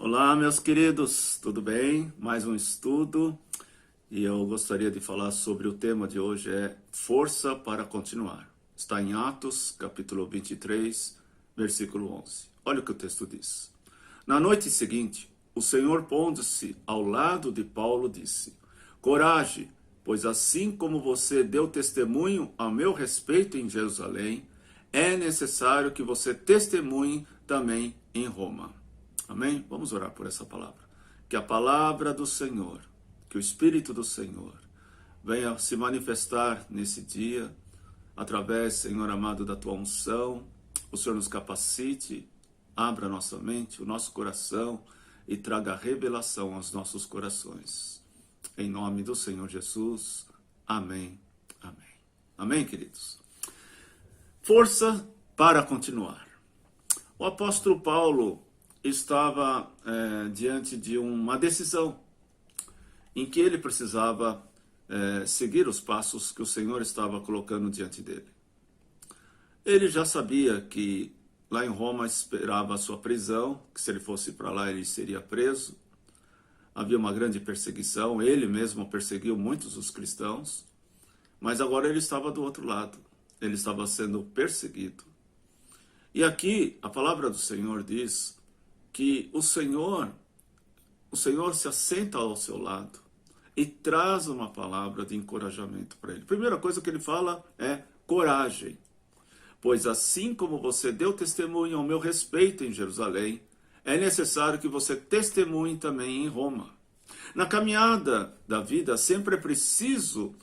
Olá, meus queridos, tudo bem? Mais um estudo e eu gostaria de falar sobre o tema de hoje é força para continuar. Está em Atos, capítulo 23, versículo 11. Olha o que o texto diz. Na noite seguinte, o Senhor, pondo-se ao lado de Paulo, disse: Coragem, pois assim como você deu testemunho a meu respeito em Jerusalém, é necessário que você testemunhe também em Roma. Amém? Vamos orar por essa palavra. Que a palavra do Senhor, que o Espírito do Senhor venha se manifestar nesse dia, através, Senhor amado, da tua unção. O Senhor nos capacite, abra nossa mente, o nosso coração e traga revelação aos nossos corações. Em nome do Senhor Jesus. Amém. Amém. Amém, queridos? Força para continuar. O apóstolo Paulo estava diante de uma decisão em que ele precisava seguir os passos que o Senhor estava colocando diante dele. Ele já sabia que lá em Roma esperava a sua prisão, que se ele fosse para lá ele seria preso. Havia uma grande perseguição, ele mesmo perseguiu muitos dos cristãos, mas agora ele estava do outro lado, ele estava sendo perseguido. E aqui a palavra do Senhor diz que o Senhor se assenta ao seu lado e traz uma palavra de encorajamento para ele. Primeira coisa que ele fala é coragem, pois assim como você deu testemunho ao meu respeito em Jerusalém, é necessário que você testemunhe também em Roma. Na caminhada da vida sempre é preciso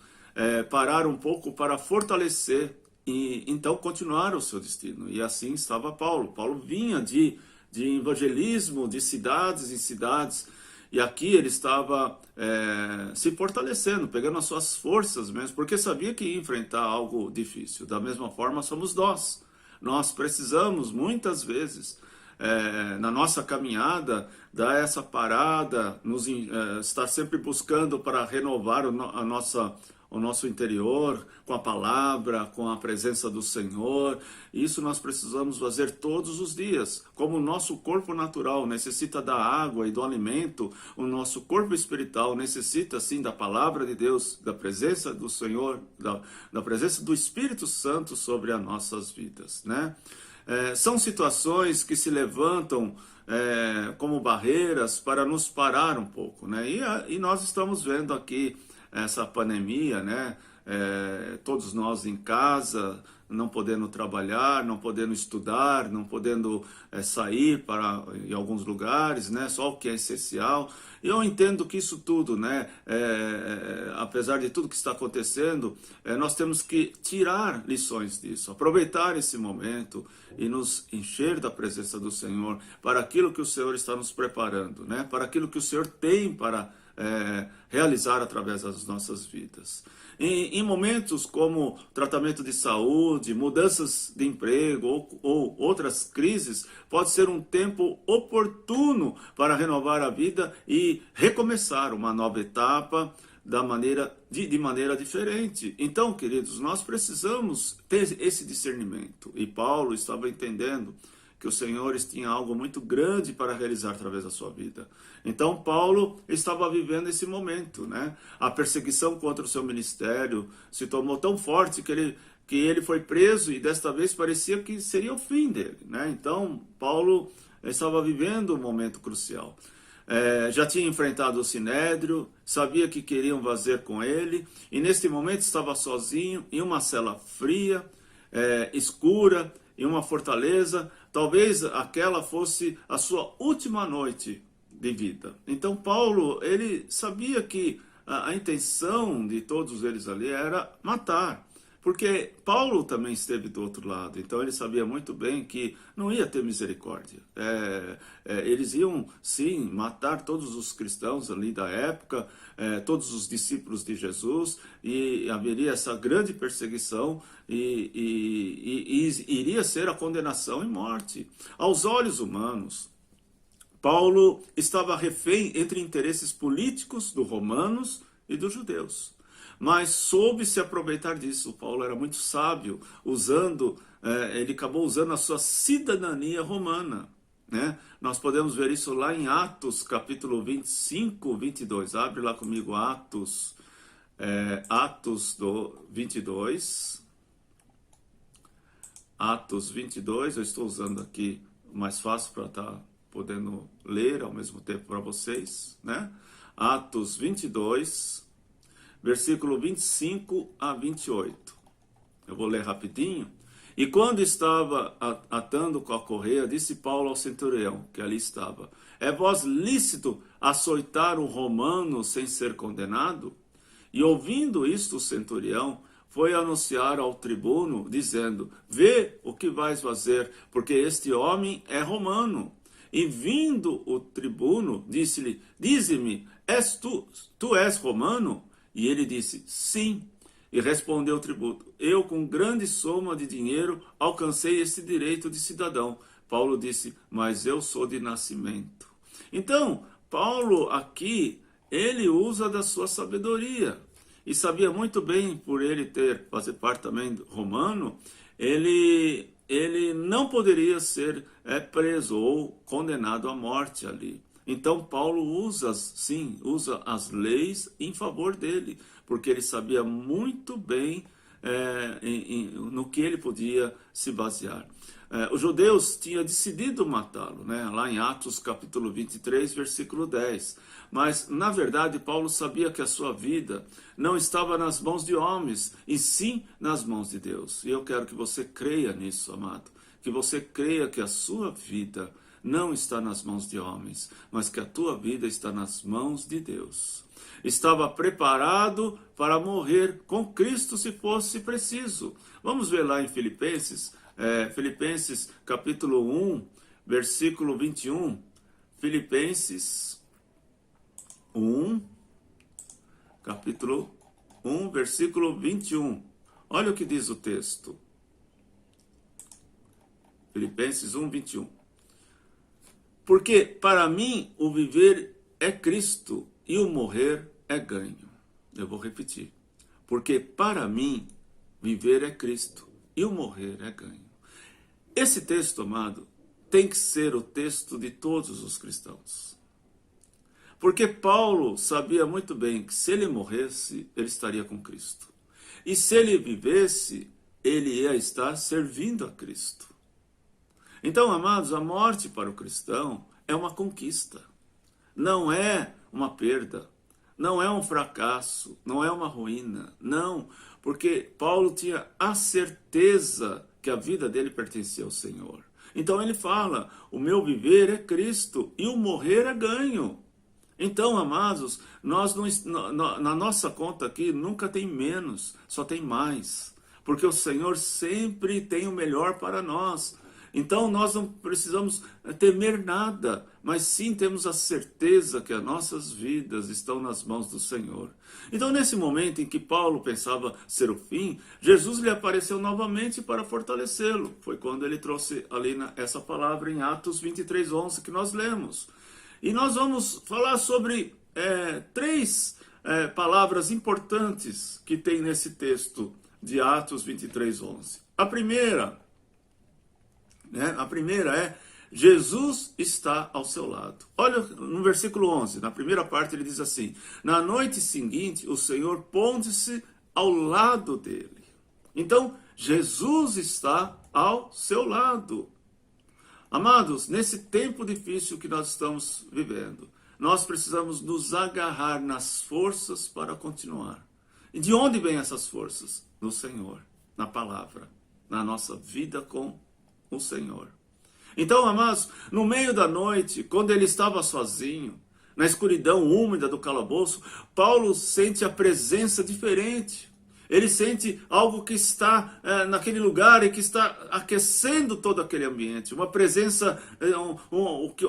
parar um pouco para fortalecer e então continuar o seu destino. E assim estava Paulo. Paulo vinha de evangelismo, de cidades em cidades, e aqui ele estava se fortalecendo, pegando as suas forças mesmo, porque sabia que ia enfrentar algo difícil. Da mesma forma somos nós. Nós precisamos muitas vezes, na nossa caminhada, dar essa parada, estar sempre buscando para renovar o nosso interior, com a palavra, com a presença do Senhor. Isso nós precisamos fazer todos os dias. Como o nosso corpo natural necessita da água e do alimento, o nosso corpo espiritual necessita sim da palavra de Deus, da presença do Senhor, da presença do Espírito Santo sobre as nossas vidas, né? São situações que se levantam como barreiras para nos parar um pouco, né? E nós estamos vendo aqui essa pandemia, né? Todos nós em casa, não podendo trabalhar, não podendo estudar, não podendo sair para em alguns lugares, né? Só o que é essencial. E eu entendo que isso tudo, né? Apesar de tudo que está acontecendo, nós temos que tirar lições disso, aproveitar esse momento e nos encher da presença do Senhor para aquilo que o Senhor está nos preparando, né? Para aquilo que o Senhor tem para realizar através das nossas vidas. Em momentos como tratamento de saúde, mudanças de emprego ou outras crises, pode ser um tempo oportuno para renovar a vida e recomeçar uma nova etapa de maneira diferente. Então, queridos, nós precisamos ter esse discernimento. E Paulo estava entendendo que o Senhor tinha algo muito grande para realizar através da sua vida. Então Paulo estava vivendo esse momento, né? A perseguição contra o seu ministério se tornou tão forte que ele foi preso e desta vez parecia que seria o fim dele, né? Então Paulo estava vivendo um momento crucial. Já tinha enfrentado o Sinédrio, sabia que queriam fazer com ele, e neste momento estava sozinho, em uma cela fria, escura, em uma fortaleza. Talvez aquela fosse a sua última noite de vida. Então Paulo, ele sabia que a intenção de todos eles ali era matar, porque Paulo também esteve do outro lado, então ele sabia muito bem que não ia ter misericórdia. Eles iam sim matar todos os cristãos ali da época, todos os discípulos de Jesus, e haveria essa grande perseguição e iria ser a condenação e morte. Aos olhos humanos, Paulo estava refém entre interesses políticos dos romanos e dos judeus, mas soube se aproveitar disso. Paulo era muito sábio, ele acabou usando a sua cidadania romana né? Nós podemos ver isso lá em Atos, capítulo 25, 22. Abre lá comigo Atos, Atos 22. Atos 22, eu estou usando aqui mais fácil para estar podendo ler ao mesmo tempo para vocês, né? Atos 22, versículo 25 a 28. Eu vou ler rapidinho. E quando estava atando com a correia, disse Paulo ao centurião, que ali estava: é vós lícito açoitar um romano sem ser condenado? E ouvindo isto, o centurião foi anunciar ao tribuno, dizendo: vê o que vais fazer, porque este homem é romano. E vindo o tribuno, disse-lhe: dize-me, tu és romano? E ele disse: sim. E respondeu o tribuno: eu, com grande soma de dinheiro, alcancei este direito de cidadão. Paulo disse: mas eu sou de nascimento. Então, Paulo aqui, ele usa da sua sabedoria. E sabia muito bem, por ele fazer parte também do romano, ele não poderia ser preso ou condenado à morte ali. Então Paulo usa as leis em favor dele, porque ele sabia muito bem no que ele podia se basear. Os judeus tinham decidido matá-lo, né? Lá em Atos capítulo 23, versículo 10. Mas, na verdade, Paulo sabia que a sua vida não estava nas mãos de homens, e sim nas mãos de Deus. E eu quero que você creia nisso, amado. Que você creia que a sua vida não está nas mãos de homens, mas que a tua vida está nas mãos de Deus. Estava preparado para morrer com Cristo se fosse preciso. Vamos ver lá em Filipenses, Filipenses capítulo 1, versículo 21. Filipenses 1, capítulo 1, versículo 21. Olha o que diz o texto. Filipenses 1, 21. Porque para mim o viver é Cristo e o morrer é ganho. Eu vou repetir. Porque para mim viver é Cristo e o morrer é ganho. Esse texto, amado, tem que ser o texto de todos os cristãos. Porque Paulo sabia muito bem que se ele morresse, ele estaria com Cristo. E se ele vivesse, ele ia estar servindo a Cristo. Então, amados, a morte para o cristão é uma conquista. Não é uma perda. Não é um fracasso. Não é uma ruína. Não, porque Paulo tinha a certeza que a vida dele pertencia ao Senhor. Então ele fala: o meu viver é Cristo e o morrer é ganho. Então, amados, nós na nossa conta aqui nunca tem menos, só tem mais. Porque o Senhor sempre tem o melhor para nós. Então nós não precisamos temer nada, mas sim temos a certeza que as nossas vidas estão nas mãos do Senhor. Então nesse momento em que Paulo pensava ser o fim, Jesus lhe apareceu novamente para fortalecê-lo. Foi quando ele trouxe ali essa palavra em Atos 23, 11 que nós lemos. E nós vamos falar sobre três palavras importantes que tem nesse texto de Atos 23, 11. A primeira é: Jesus está ao seu lado. Olha no versículo 11, na primeira parte ele diz assim: na noite seguinte o Senhor pôs-se ao lado dele. Então Jesus está ao seu lado. Amados, nesse tempo difícil que nós estamos vivendo, nós precisamos nos agarrar nas forças para continuar. E de onde vêm essas forças? No Senhor, na palavra, na nossa vida com o Senhor. Então, amados, no meio da noite, quando ele estava sozinho, na escuridão úmida do calabouço, Paulo sente a presença diferente. Ele sente algo que está naquele lugar e que está aquecendo todo aquele ambiente. Uma presença,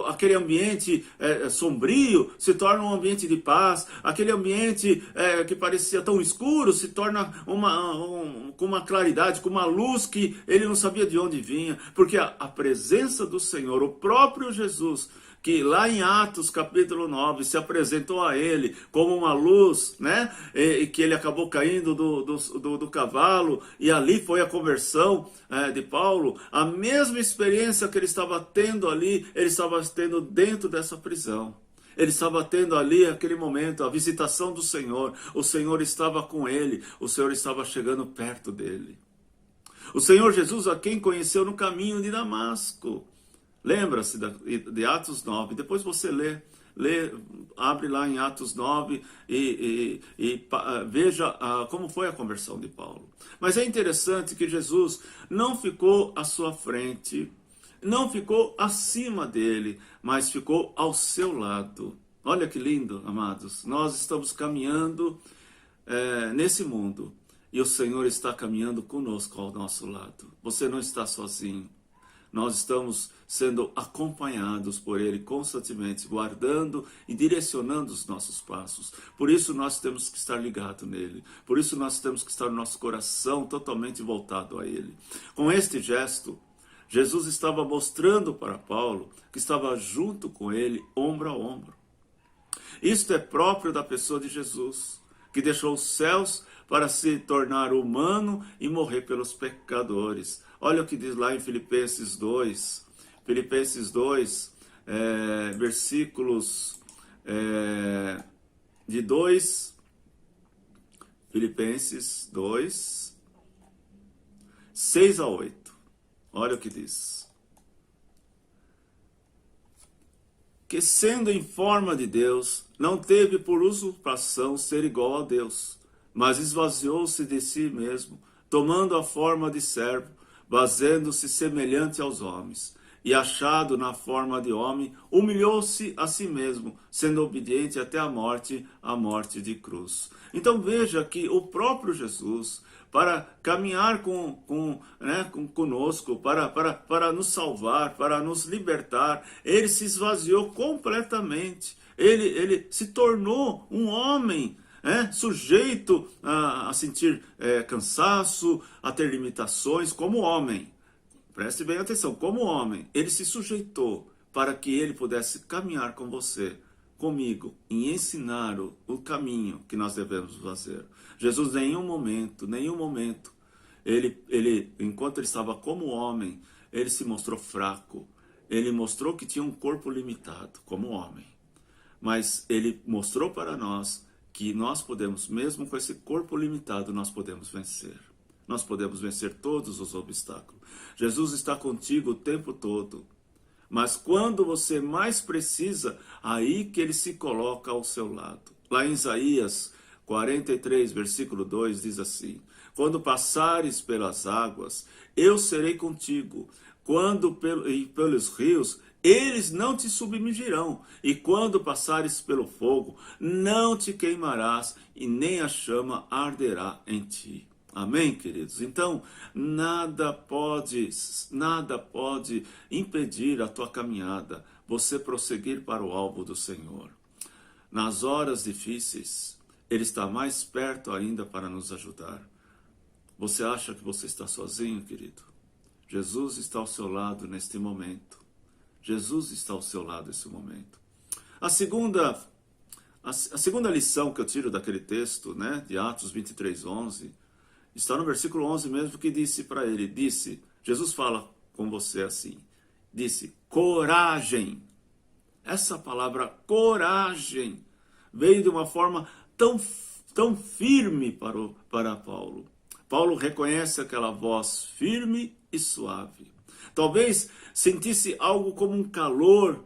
aquele ambiente sombrio se torna um ambiente de paz. Aquele ambiente que parecia tão escuro se torna com uma claridade, com uma luz que ele não sabia de onde vinha. Porque a presença do Senhor, o próprio Jesus, que lá em Atos capítulo 9 se apresentou a ele como uma luz, né? E que ele acabou caindo do do cavalo, e ali foi a conversão de Paulo. A mesma experiência que ele estava tendo ali, ele estava tendo dentro dessa prisão. Ele estava tendo ali, aquele momento, a visitação do Senhor. O Senhor estava com ele, o Senhor estava chegando perto dele. O Senhor Jesus, a quem conheceu no caminho de Damasco. Lembra-se de Atos 9, depois você lê, abre lá em Atos 9 e veja como foi a conversão de Paulo. Mas é interessante que Jesus não ficou à sua frente, não ficou acima dele, mas ficou ao seu lado. Olha que lindo, amados. Nós estamos caminhando nesse mundo e o Senhor está caminhando conosco ao nosso lado. Você não está sozinho. Nós estamos sendo acompanhados por Ele constantemente, guardando e direcionando os nossos passos. Por isso nós temos que estar ligados nele. Por isso nós temos que estar no nosso coração totalmente voltado a Ele. Com este gesto, Jesus estava mostrando para Paulo que estava junto com ele, ombro a ombro. Isto é próprio da pessoa de Jesus, que deixou os céus para se tornar humano e morrer pelos pecadores. Olha o que diz lá em Filipenses 2. Filipenses 2, versículos de 2. Filipenses 2, 6 a 8. Olha o que diz. Que sendo em forma de Deus, não teve por usurpação ser igual a Deus, mas esvaziou-se de si mesmo, tomando a forma de servo, fazendo-se semelhante aos homens, e achado na forma de homem, humilhou-se a si mesmo, sendo obediente até a morte de cruz. Então veja que o próprio Jesus, para caminhar conosco, para nos salvar, para nos libertar, ele se esvaziou completamente. Ele se tornou um homem, sujeito a sentir cansaço, a ter limitações como homem. Preste bem atenção, como homem, ele se sujeitou para que ele pudesse caminhar com você, comigo, e ensinar o caminho que nós devemos fazer. Jesus, nenhum momento, ele, enquanto ele estava como homem, ele se mostrou fraco. Ele mostrou que tinha um corpo limitado, como homem. Mas ele mostrou para nós que nós podemos, mesmo com esse corpo limitado, nós podemos vencer. Nós podemos vencer todos os obstáculos. Jesus está contigo o tempo todo. Mas quando você mais precisa, aí que ele se coloca ao seu lado. Lá em Isaías 43, versículo 2, diz assim: quando passares pelas águas, eu serei contigo. Quando pelos rios, eles não te submergirão. E quando passares pelo fogo, não te queimarás, e nem a chama arderá em ti. Amém, queridos? Então, nada pode impedir a tua caminhada, você prosseguir para o alvo do Senhor. Nas horas difíceis, Ele está mais perto ainda para nos ajudar. Você acha que você está sozinho, querido? Jesus está ao seu lado neste momento. Jesus está ao seu lado nesse momento. A segunda lição que eu tiro daquele texto, de Atos 23, 11, está no versículo 11 mesmo, que disse para ele, Jesus fala com você assim, disse, coragem. Essa palavra coragem veio de uma forma tão firme para Paulo. Paulo reconhece aquela voz firme e suave. Talvez sentisse algo como um calor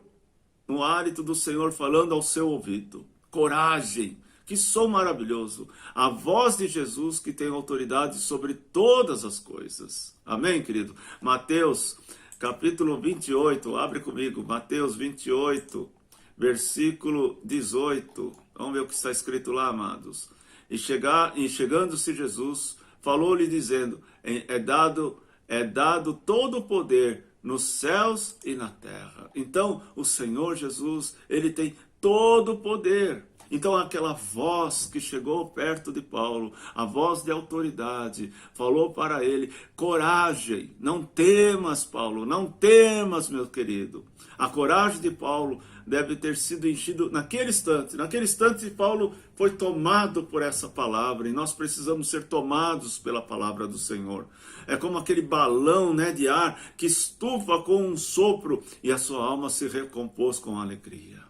no hálito do Senhor falando ao seu ouvido. Coragem. Que som maravilhoso, a voz de Jesus que tem autoridade sobre todas as coisas. Amém, querido? Mateus, capítulo 28, abre comigo, Mateus 28, versículo 18. Vamos ver o que está escrito lá, amados. E chegando-se Jesus, falou-lhe dizendo, é dado todo o poder nos céus e na terra. Então, o Senhor Jesus, ele tem todo o poder. Então aquela voz que chegou perto de Paulo, a voz de autoridade, falou para ele: coragem, não temas, Paulo, não temas, meu querido. A coragem de Paulo deve ter sido enchido naquele instante. Naquele instante, Paulo foi tomado por essa palavra, e nós precisamos ser tomados pela palavra do Senhor. É como aquele balão, né, de ar que estufa com um sopro e a sua alma se recompôs com alegria.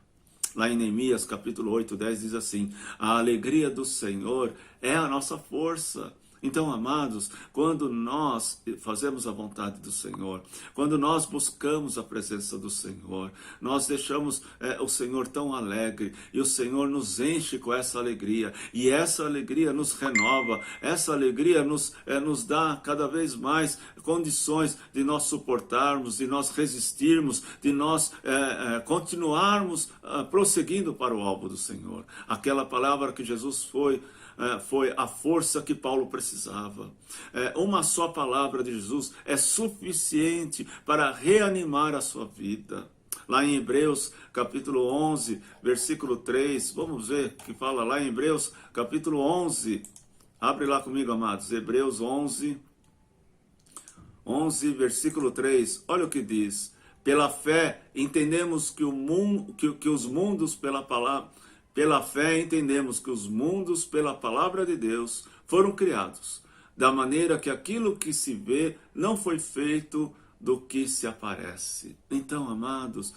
Lá em Neemias capítulo 8, 10 diz assim: a alegria do Senhor é a nossa força. Então, amados, quando nós fazemos a vontade do Senhor, quando nós buscamos a presença do Senhor, nós deixamos o Senhor tão alegre, e o Senhor nos enche com essa alegria, e essa alegria nos renova, essa alegria nos dá cada vez mais condições de nós suportarmos, de nós resistirmos, de nós continuarmos prosseguindo para o alvo do Senhor. Aquela palavra que Jesus foi a força que Paulo precisava. Uma só palavra de Jesus é suficiente para reanimar a sua vida. Lá em Hebreus capítulo 11, versículo 3, vamos ver que fala lá em Hebreus capítulo 11, abre lá comigo, amados, Hebreus 11, versículo 3, olha o que diz: pela fé entendemos que os mundos pela fé entendemos que os mundos, pela palavra de Deus, foram criados, da maneira que aquilo que se vê não foi feito do que se aparece. Então, amados,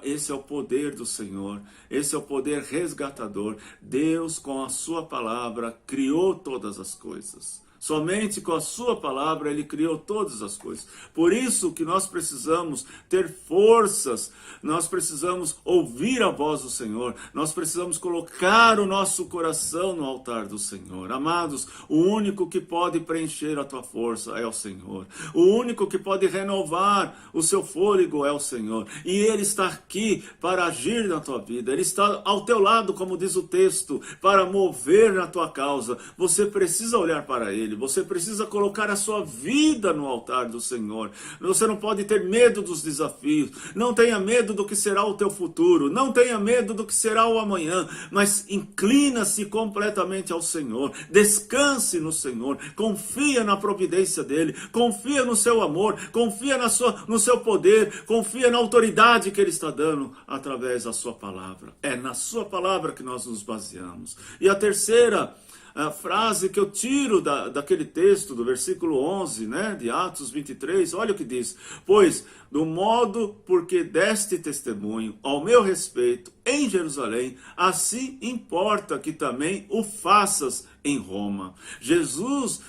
esse é o poder do Senhor, esse é o poder resgatador. Deus, com a sua palavra, criou todas as coisas. Somente com a sua palavra ele criou todas as coisas. Por isso que nós precisamos ter forças, nós precisamos ouvir a voz do Senhor, nós precisamos colocar o nosso coração no altar do Senhor. Amados, o único que pode preencher a tua força é o Senhor. O único que pode renovar o seu fôlego é o Senhor. E Ele está aqui para agir na tua vida. Ele está ao teu lado, como diz o texto, para mover na tua causa. Você precisa olhar para Ele. Você precisa colocar a sua vida no altar do Senhor. Você não pode ter medo dos desafios. Não tenha medo do que será o teu futuro. Não tenha medo do que será o amanhã. Mas inclina-se completamente ao Senhor. Descanse no Senhor. Confia na providência dEle. Confia no seu amor. Confia no seu poder. Confia na autoridade que Ele está dando através da sua palavra. É na sua palavra que nós nos baseamos. E a terceira frase que eu tiro daquele texto, do versículo 11, né, de Atos 23, olha o que diz: pois, do modo porque deste testemunho ao meu respeito em Jerusalém, assim importa que também o faças em Roma. Jesus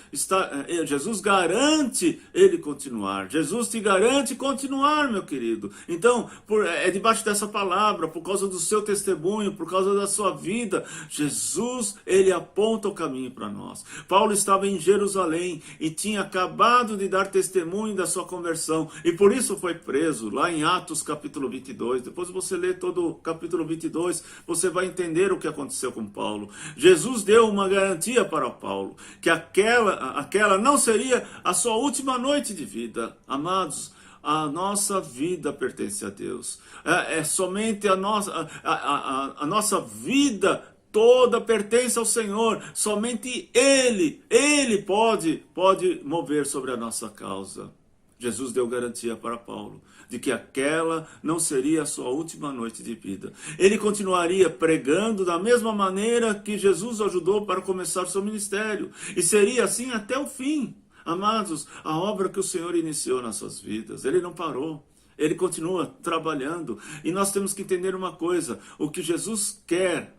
garante ele continuar. Jesus te garante continuar, meu querido. Então, é debaixo dessa palavra, por causa do seu testemunho, por causa da sua vida, Jesus, ele aponta o caminho para nós. Paulo estava em Jerusalém e tinha acabado de dar testemunho da sua conversão, e por isso foi preso, lá em Atos capítulo 22. Depois você lê todo o capítulo 22, você vai entender o que aconteceu com Paulo. Jesus deu uma garantia para Paulo, que aquela não seria a sua última noite de vida. Amados, a nossa vida pertence a Deus. É somente a nossa vida toda pertence ao Senhor. Somente Ele pode mover sobre a nossa causa. Jesus deu garantia para Paulo de que aquela não seria a sua última noite de vida. Ele continuaria pregando da mesma maneira que Jesus o ajudou para começar o seu ministério. E seria assim até o fim. Amados, a obra que o Senhor iniciou nas suas vidas, Ele não parou. Ele continua trabalhando. E nós temos que entender uma coisa: o que Jesus quer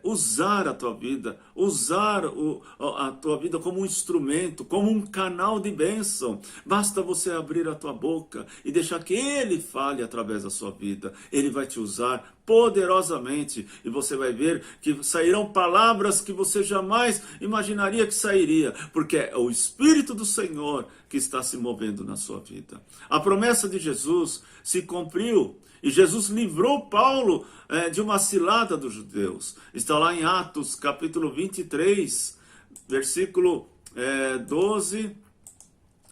usar a tua vida, usar a tua vida como um instrumento, como um canal de bênção. Basta você abrir a tua boca e deixar que Ele fale através da sua vida. Ele vai te usar poderosamente, e você vai ver que sairão palavras que você jamais imaginaria que sairia, porque é o Espírito do Senhor que está se movendo na sua vida. A promessa de Jesus se cumpriu, e Jesus livrou Paulo de uma cilada dos judeus. Está lá em Atos capítulo 23, versículo 12.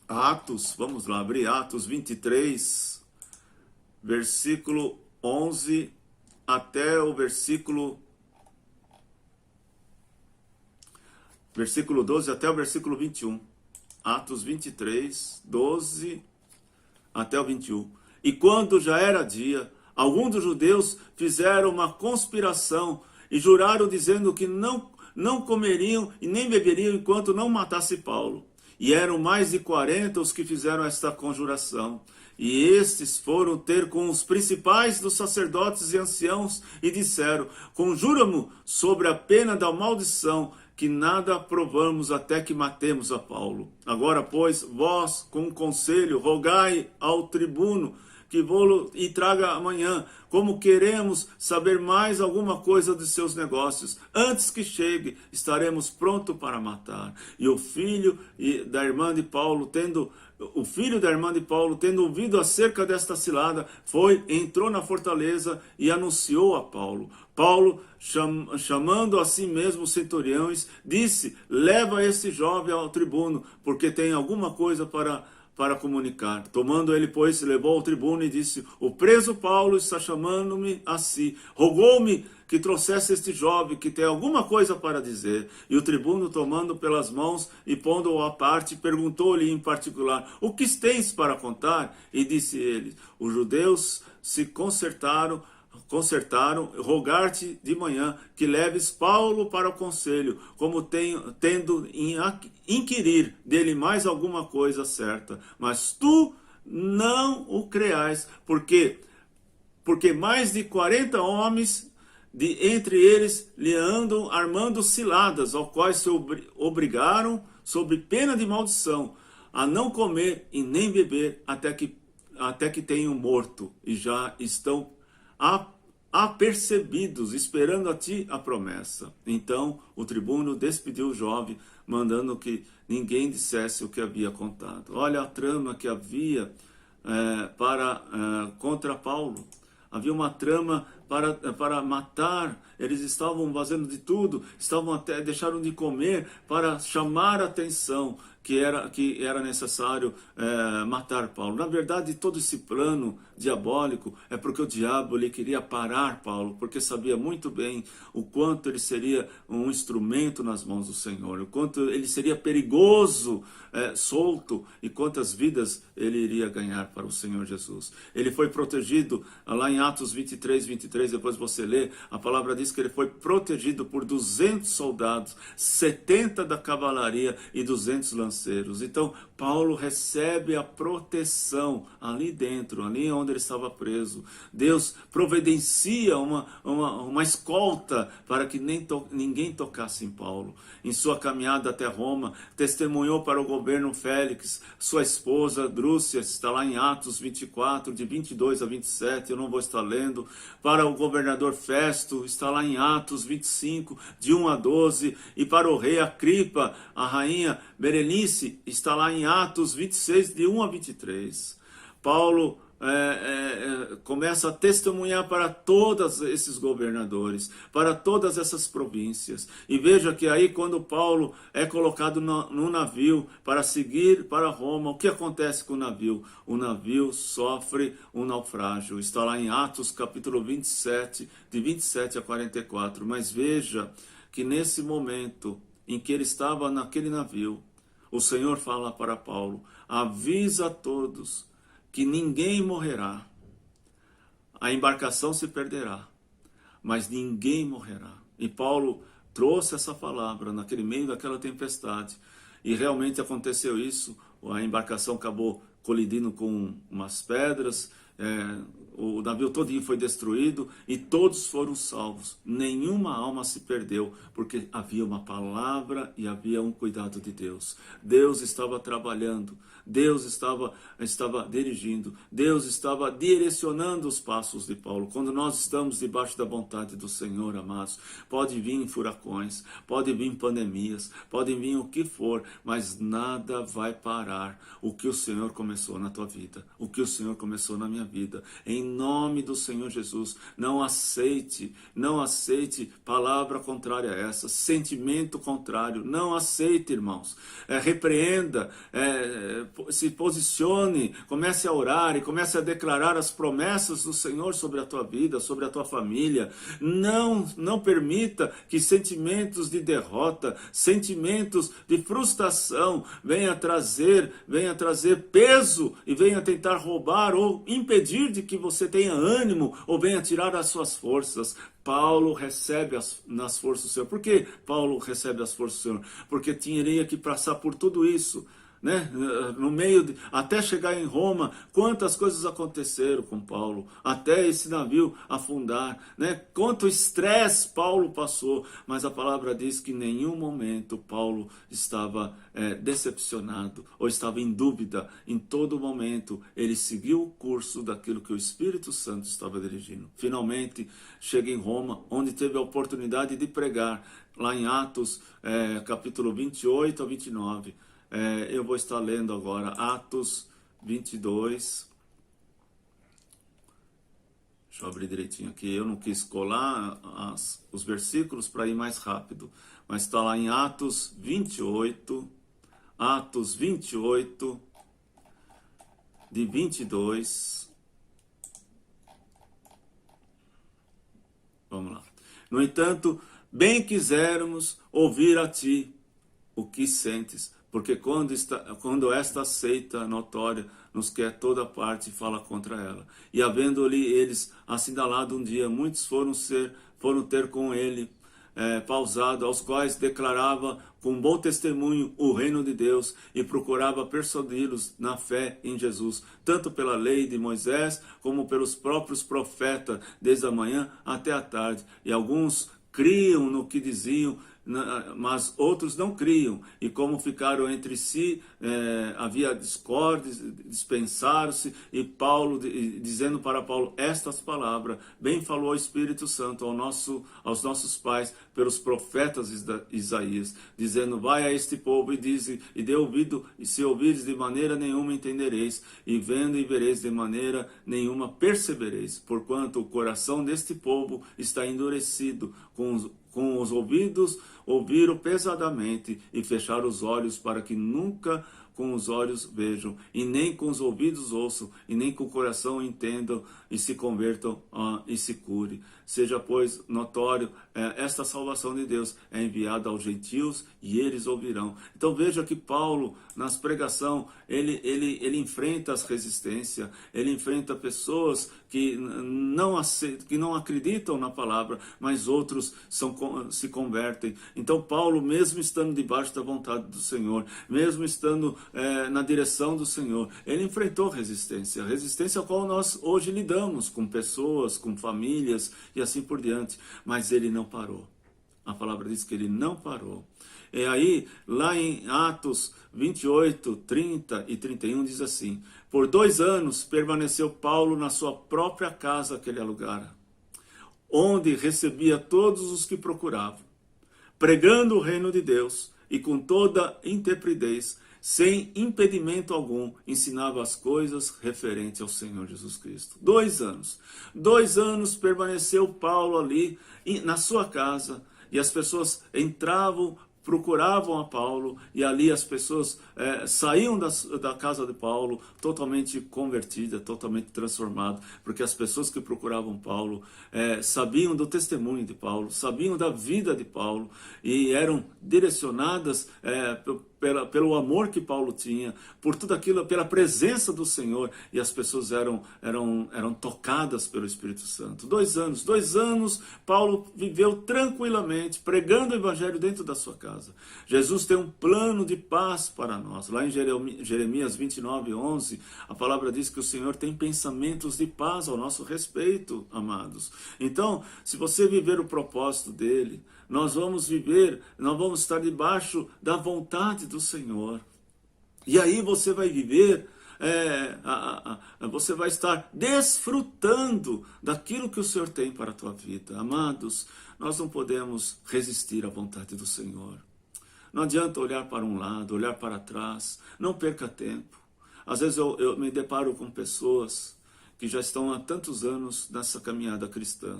Atos, vamos lá, abrir Atos 23, versículo 11 até o versículo versículo 12 até o versículo 21. Atos 23, 12 até o 21. E quando já era dia, alguns dos judeus fizeram uma conspiração e juraram dizendo que não comeriam e nem beberiam enquanto não matasse Paulo. E eram mais de 40 os que fizeram esta conjuração. E estes foram ter com os principais dos sacerdotes e anciãos e disseram: conjuramos sobre a pena da maldição que nada aprovamos até que matemos a Paulo. Agora, pois, vós, com conselho, rogai ao tribuno que vou e traga amanhã, como queremos saber mais alguma coisa de seus negócios. Antes que chegue, estaremos prontos para matar. E o filho da irmã de Paulo, tendo ouvido acerca desta cilada, entrou na fortaleza e anunciou a Paulo. Paulo, chamando a si mesmo os centuriões, disse: leva este jovem ao tribuno, porque tem alguma coisa para comunicar. Tomando ele, pois, levou ao tribuno e disse: o preso Paulo está chamando-me a si. Rogou-me que trouxesse este jovem, que tem alguma coisa para dizer. E o tribuno, tomando pelas mãos e pondo-o à parte, perguntou-lhe em particular: o que tens para contar? E disse ele: os judeus se concertaram, rogar-te de manhã que leves Paulo para o conselho, como tendo inquirir dele mais alguma coisa certa. Mas tu não o creais, porque mais de 40 homens entre eles lhe andam armando ciladas, ao quais se obrigaram, sob pena de maldição, a não comer e nem beber até que tenham morto, e já estão apercebidos, esperando a ti a promessa. Então o tribuno despediu o jovem, mandando que ninguém dissesse o que havia contado. Olha a trama que havia contra Paulo. Havia uma trama para matar. Eles estavam fazendo de tudo, deixaram de comer para chamar a atenção que era necessário matar Paulo. Na verdade, todo esse plano diabólico é porque o diabo lhe queria parar Paulo, porque sabia muito bem o quanto ele seria um instrumento nas mãos do Senhor, o quanto ele seria perigoso, solto, e quantas vidas ele iria ganhar para o Senhor Jesus. Ele foi protegido, lá em Atos 23, 23, depois você lê, a palavra diz que ele foi protegido por 200 soldados, 70 da cavalaria e 200 lanceiros. Então, Paulo recebe a proteção ali dentro, ali onde ele estava preso. Deus providencia uma escolta para que ninguém tocasse em Paulo. Em sua caminhada até Roma, testemunhou para o governo Félix, sua esposa Drúcia, está lá em Atos 24, de 22 a 27, eu não vou estar lendo. Para o governador Festo, está lá em Atos 25, de 1 a 12. E para o rei Agripa, a rainha Berenice, está lá em Atos 26, de 1 a 23. Paulo começa a testemunhar para todos esses governadores, para todas essas províncias. E veja que aí, quando Paulo é colocado no navio para seguir para Roma, o que acontece com o navio? O navio sofre um naufrágio. Está lá em Atos capítulo 27, de 27 a 44. Mas veja que nesse momento em que ele estava naquele navio, o Senhor fala para Paulo: avisa a todos que ninguém morrerá. A embarcação se perderá, mas ninguém morrerá. E Paulo trouxe essa palavra naquele meio daquela tempestade. E realmente aconteceu isso. A embarcação acabou colidindo com umas pedras. O navio todinho foi destruído e todos foram salvos. Nenhuma alma se perdeu, porque havia uma palavra e havia um cuidado de Deus. Deus estava trabalhando, Deus estava dirigindo, Deus estava direcionando os passos de Paulo. Quando nós estamos debaixo da vontade do Senhor, amados, pode vir furacões, pode vir pandemias, pode vir o que for, mas nada vai parar o que o Senhor começou na tua vida, o que o Senhor começou na minha vida. Em nome do Senhor Jesus, não aceite palavra contrária a essa, sentimento contrário, não aceite, irmãos. Repreenda, se posicione, comece a orar e comece a declarar as promessas do Senhor sobre a tua vida, sobre a tua família. Não permita que sentimentos de derrota, sentimentos de frustração venha trazer peso e venha tentar roubar ou impedir de que você tenha ânimo ou venha tirar as suas forças. Paulo recebe nas forças do Senhor. Por que Paulo recebe as forças do Senhor? Porque tinha que passar por tudo isso, né? No meio até chegar em Roma, quantas coisas aconteceram com Paulo, até esse navio afundar, né? Quanto estresse Paulo passou, mas a palavra diz que em nenhum momento Paulo estava decepcionado ou estava em dúvida. Em todo momento ele seguiu o curso daquilo que o Espírito Santo estava dirigindo. Finalmente chega em Roma, onde teve a oportunidade de pregar, lá em Atos capítulo 28 a 29. Eu vou estar lendo agora Atos 22. Deixa eu abrir direitinho aqui. Eu não quis colar os versículos para ir mais rápido. Mas está lá em Atos 28. Atos 28, de 22. Vamos lá. No entanto, bem quisermos ouvir a ti o que sentes, porque quando esta seita notória nos quer toda parte, fala contra ela. E havendo-lhe eles assinalado um dia, muitos foram ter com ele pausado, aos quais declarava com bom testemunho o reino de Deus e procurava persuadi-los na fé em Jesus, tanto pela lei de Moisés como pelos próprios profetas, desde a manhã até a tarde. E alguns criam no que diziam, mas outros não criam, e como ficaram entre si, havia discórdia, dispensaram-se, e Paulo, dizendo para Paulo estas palavras, bem falou o Espírito Santo aos nossos pais, pelos profetas Isaías, dizendo, vai a este povo e diz, e dê ouvido, e se ouvires de maneira nenhuma entendereis, e vendo e vereis de maneira nenhuma percebereis, porquanto o coração deste povo está endurecido, com os ouvidos ouviram pesadamente e fecharam os olhos para que nunca com os olhos vejam, e nem com os ouvidos ouçam, e nem com o coração entendam, e se convertam e se cure. Seja, pois, notório, esta salvação de Deus é enviada aos gentios, e eles ouvirão. Então veja que Paulo, nas pregação, ele enfrenta as resistências, ele enfrenta pessoas que não acreditam na palavra, mas outros se convertem. Então Paulo, mesmo estando debaixo da vontade do Senhor, mesmo estando na direção do Senhor, ele enfrentou resistência a qual nós hoje lidamos com pessoas, com famílias e assim por diante, mas ele não parou. A palavra diz que ele não parou. E aí, lá em Atos 28, 30 e 31 diz assim, por 2 anos permaneceu Paulo na sua própria casa que ele alugara, onde recebia todos os que procuravam, pregando o reino de Deus e com toda intrepidez, sem impedimento algum, ensinava as coisas referentes ao Senhor Jesus Cristo. 2 anos. 2 anos permaneceu Paulo ali na sua casa, e as pessoas entravam, procuravam a Paulo, e ali as pessoas saíam da casa de Paulo totalmente convertidas, totalmente transformadas, porque as pessoas que procuravam Paulo sabiam do testemunho de Paulo, sabiam da vida de Paulo, e eram direcionadas pelo amor que Paulo tinha, por tudo aquilo, pela presença do Senhor, e as pessoas eram tocadas pelo Espírito Santo. 2 anos, 2 anos, Paulo viveu tranquilamente, pregando o Evangelho dentro da sua casa. Jesus tem um plano de paz para nós. Lá em Jeremias 29, 11, a palavra diz que o Senhor tem pensamentos de paz ao nosso respeito, amados. Então, se você viver o propósito dele, nós vamos estar debaixo da vontade do Senhor. E aí você vai viver, você vai estar desfrutando daquilo que o Senhor tem para a tua vida. Amados, nós não podemos resistir à vontade do Senhor. Não adianta olhar para um lado, olhar para trás, não perca tempo. Às vezes eu me deparo com pessoas que já estão há tantos anos nessa caminhada cristã.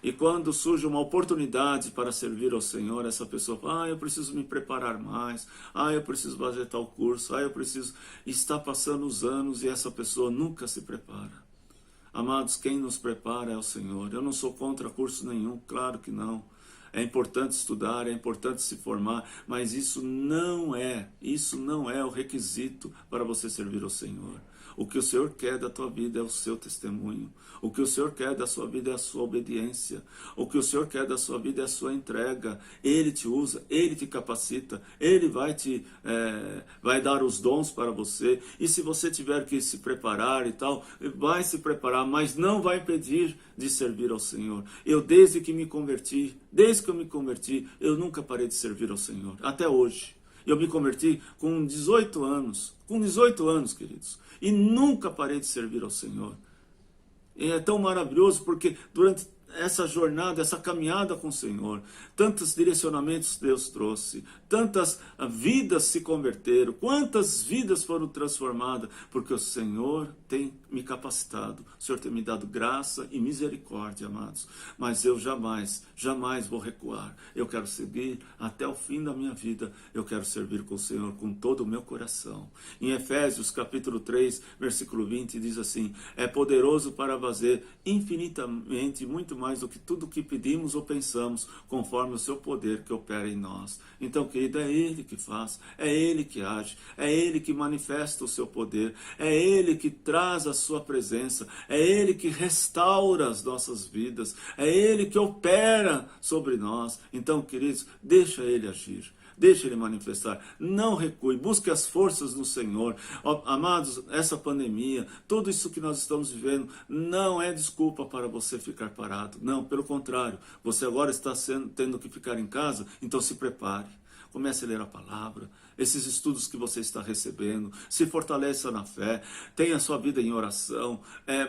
E quando surge uma oportunidade para servir ao Senhor, essa pessoa fala, eu preciso me preparar mais, eu preciso fazer tal curso, eu preciso... Está passando os anos e essa pessoa nunca se prepara. Amados, quem nos prepara é o Senhor. Eu não sou contra curso nenhum, claro que não. É importante estudar, é importante se formar, mas isso não é o requisito para você servir ao Senhor. O que o Senhor quer da tua vida é o seu testemunho. O que o Senhor quer da sua vida é a sua obediência. O que o Senhor quer da sua vida é a sua entrega. Ele te usa, Ele te capacita, Ele vai dar os dons para você. E se você tiver que se preparar e tal, vai se preparar, mas não vai impedir de servir ao Senhor. Desde que eu me converti, eu nunca parei de servir ao Senhor. Até hoje. Eu me converti com 18 anos. Com 18 anos, queridos. E nunca parei de servir ao Senhor. E é tão maravilhoso porque durante essa jornada, essa caminhada com o Senhor, tantos direcionamentos Deus trouxe, tantas vidas se converteram, quantas vidas foram transformadas, porque o Senhor tem me capacitado, o Senhor tem me dado graça e misericórdia, amados. Mas eu jamais vou recuar. Eu quero seguir até o fim da minha vida. Eu quero servir com o Senhor com todo o meu coração. Em Efésios capítulo 3, versículo 20, diz assim, é poderoso para fazer infinitamente muito mais do que tudo que pedimos ou pensamos, conforme o seu poder que opera em nós. Então, querido, é Ele que faz, é Ele que age, é Ele que manifesta o seu poder, é Ele que traz a sua presença, é Ele que restaura as nossas vidas, é Ele que opera sobre nós. Então, queridos, deixa Ele agir. Deixe Ele manifestar, não recue, busque as forças no Senhor. Amados, essa pandemia, tudo isso que nós estamos vivendo, não é desculpa para você ficar parado. Não, pelo contrário, você agora está tendo que ficar em casa, então se prepare. Comece a ler a palavra, esses estudos que você está recebendo, se fortaleça na fé, tenha sua vida em oração,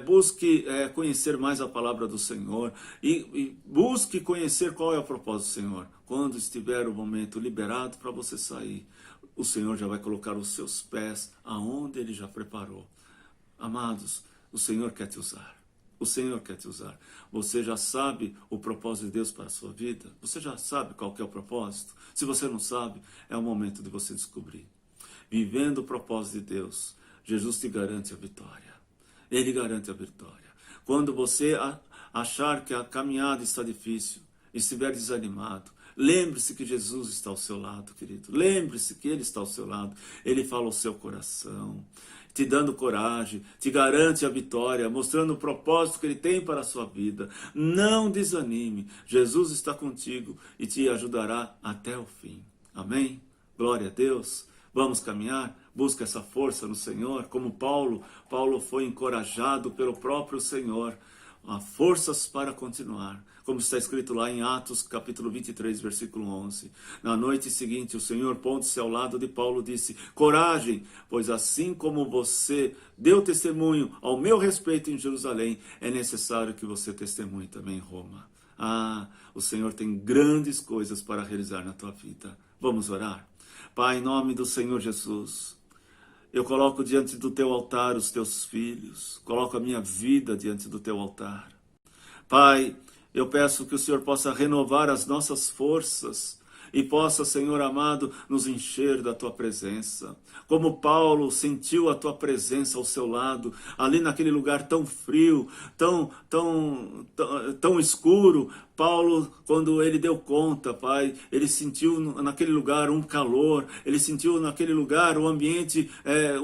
busque conhecer mais a palavra do Senhor e busque conhecer qual é o propósito do Senhor. Quando estiver o momento liberado para você sair, o Senhor já vai colocar os seus pés aonde Ele já preparou. Amados, o Senhor quer te usar. O Senhor quer te usar. Você já sabe o propósito de Deus para a sua vida? Você já sabe qual que é o propósito? Se você não sabe, é o momento de você descobrir. Vivendo o propósito de Deus, Jesus te garante a vitória. Ele garante a vitória. Quando você achar que a caminhada está difícil, estiver desanimado, lembre-se que Jesus está ao seu lado, querido. Lembre-se que Ele está ao seu lado. Ele fala ao seu coração, te dando coragem, te garante a vitória, mostrando o propósito que Ele tem para a sua vida. Não desanime, Jesus está contigo e te ajudará até o fim. Amém? Glória a Deus. Vamos caminhar, busca essa força no Senhor, como Paulo foi encorajado pelo próprio Senhor. Há forças para continuar, como está escrito lá em Atos capítulo 23, versículo 11. Na noite seguinte, o Senhor, pondo-se ao lado de Paulo, disse, coragem, pois assim como você deu testemunho ao meu respeito em Jerusalém, é necessário que você testemunhe também em Roma. O Senhor tem grandes coisas para realizar na tua vida. Vamos orar? Pai, em nome do Senhor Jesus, eu coloco diante do teu altar os teus filhos, coloco a minha vida diante do teu altar. Pai, eu peço que o Senhor possa renovar as nossas forças e possa, Senhor amado, nos encher da tua presença. Como Paulo sentiu a tua presença ao seu lado, ali naquele lugar tão frio, tão escuro. Paulo, quando ele deu conta, Pai, ele sentiu naquele lugar um calor, ele sentiu naquele lugar o ambiente,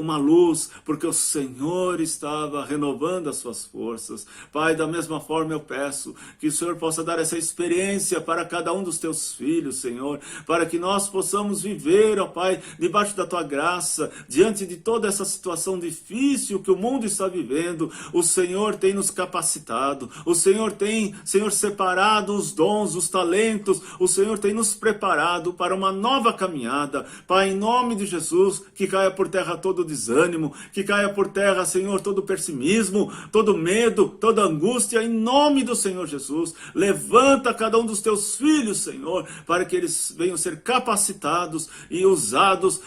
uma luz, porque o Senhor estava renovando as suas forças. Pai, da mesma forma eu peço que o Senhor possa dar essa experiência para cada um dos teus filhos, Senhor, para que nós possamos viver, ó Pai, debaixo da tua graça, diante de toda essa situação difícil que o mundo está vivendo. O Senhor tem nos capacitado, o Senhor tem, Senhor, separado dado os dons, os talentos, o Senhor tem nos preparado para uma nova caminhada. Pai, em nome de Jesus, que caia por terra todo desânimo, que caia por terra, Senhor, todo pessimismo, todo medo, toda angústia, em nome do Senhor Jesus. Levanta cada um dos teus filhos, Senhor, para que eles venham ser capacitados e usados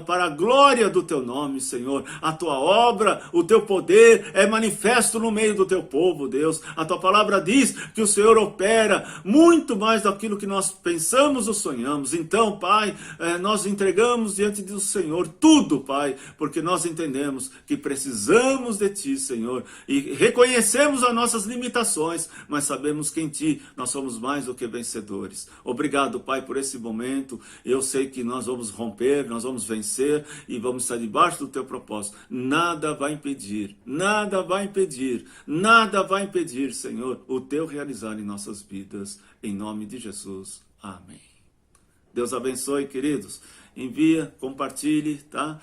para a glória do teu nome, Senhor. A tua obra, o teu poder é manifesto no meio do teu povo, Deus. A tua palavra diz que o Senhor opera muito mais daquilo que nós pensamos ou sonhamos. Então, Pai, nós entregamos diante do Senhor tudo, Pai, porque nós entendemos que precisamos de Ti, Senhor, e reconhecemos as nossas limitações, mas sabemos que em Ti nós somos mais do que vencedores. Obrigado, Pai, por esse momento. Eu sei que nós vamos romper, nós vamos vencer e vamos estar debaixo do Teu propósito. Nada vai impedir, nada vai impedir, nada vai impedir, Senhor, o Teu realizar em nossas vidas. Em nome de Jesus. Amém. Deus abençoe, queridos. Envia, compartilhe, tá?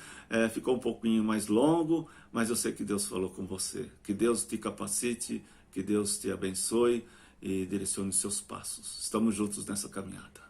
Ficou um pouquinho mais longo, mas eu sei que Deus falou com você. Que Deus te capacite, que Deus te abençoe e direcione os seus passos. Estamos juntos nessa caminhada.